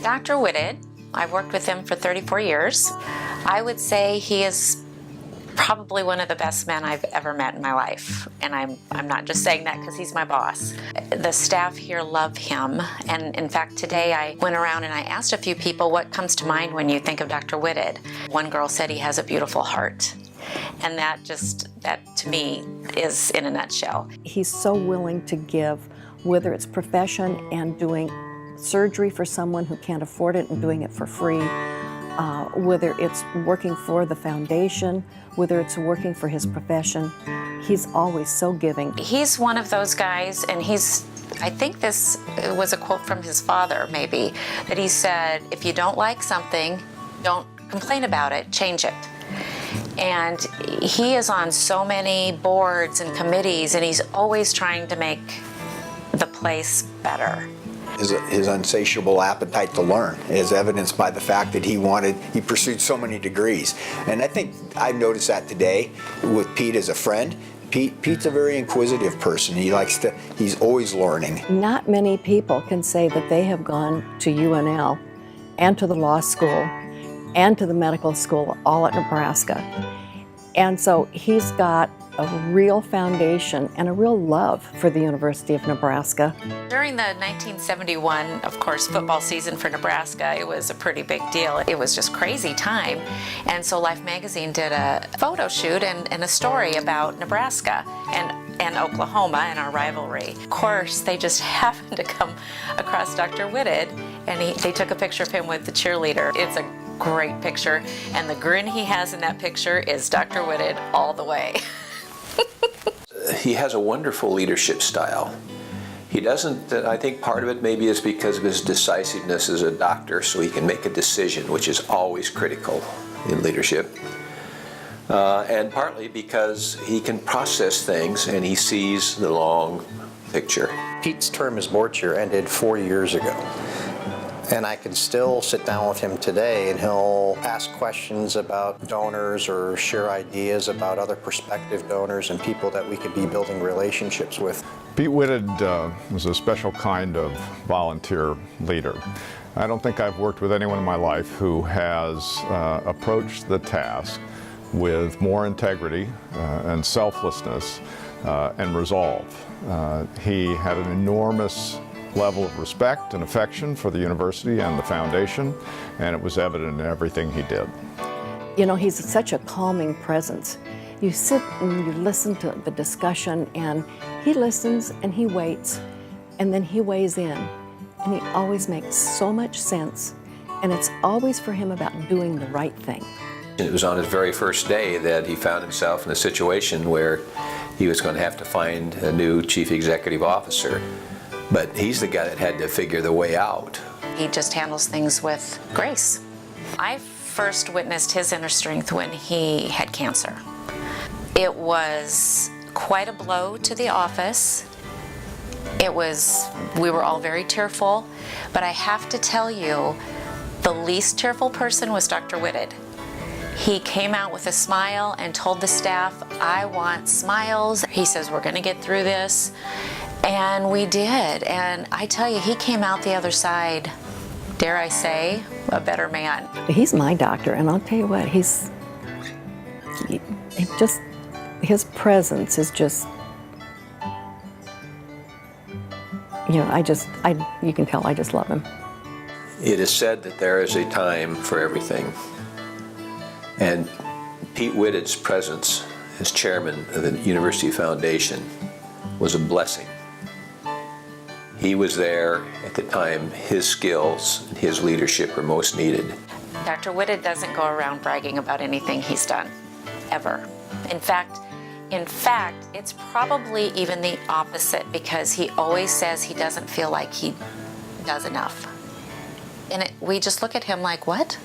Dr. Whitted, I've worked with him for 34 years. I would say he is probably one of the best men I've ever met in my life. And I'm not just saying that because he's my boss. The staff here love him. And in fact, today I went around and I asked a few people what comes to mind when you think of Dr. Whitted. One girl said he has a beautiful heart. And that to me is in a nutshell. He's so willing to give, whether it's profession and doing surgery for someone who can't afford it and doing it for free, whether it's working for the foundation, whether it's working for his profession. He's always so giving. He's one of those guys, and I think this was a quote from his father, maybe, that he said, if you don't like something, don't complain about it, change it. And he is on so many boards and committees, and he's always trying to make the place better. His insatiable appetite to learn is evidenced by the fact that he pursued so many degrees. And I think I've noticed that today with Pete as a friend. Pete's a very inquisitive person. He's always learning. Not many people can say that they have gone to UNL and to the law school and to the medical school all at Nebraska. And so he's got a real foundation and a real love for the University of Nebraska. During the 1971, of course, football season for Nebraska, it was a pretty big deal. It was just crazy time. And so Life magazine did a photo shoot and a story about Nebraska and Oklahoma and our rivalry. Of course, they just happened to come across Dr. Whitted, and they took a picture of him with the cheerleader. It's a great picture, and the grin he has in that picture is Dr. Whitted all the way. He has a wonderful leadership style. He doesn't, I think part of it maybe is because of his decisiveness as a doctor, so he can make a decision, which is always critical in leadership. And partly because he can process things and he sees the long picture. Pete's term as board chair ended 4 years ago. And I can still sit down with him today and he'll ask questions about donors or share ideas about other prospective donors and people that we could be building relationships with. Pete Whitted was a special kind of volunteer leader. I don't think I've worked with anyone in my life who has approached the task with more integrity and selflessness and resolve. He had an enormous level of respect and affection for the university and the foundation, and it was evident in everything he did. You know, he's such a calming presence. You sit and you listen to the discussion, and he listens and he waits, and then he weighs in, and he always makes so much sense, and it's always for him about doing the right thing. It was on his very first day that he found himself in a situation where he was going to have to find a new chief executive officer. But he's the guy that had to figure the way out. He just handles things with grace. I first witnessed his inner strength when he had cancer. It was quite a blow to the office. We were all very tearful, but I have to tell you, the least tearful person was Dr. Whitted. He came out with a smile and told the staff, I want smiles. He says, we're gonna get through this. And we did, and I tell you, he came out the other side, dare I say, a better man. He's my doctor, and I'll tell you what, his presence is just, you know, you can tell I just love him. It is said that there is a time for everything. And Pete Whitted's presence as chairman of the University Foundation was a blessing. He was there at the time his skills and his leadership were most needed. Dr. Whitted doesn't go around bragging about anything he's done, ever. In fact, it's probably even the opposite, because he always says he doesn't feel like he does enough. And we just look at him like, what?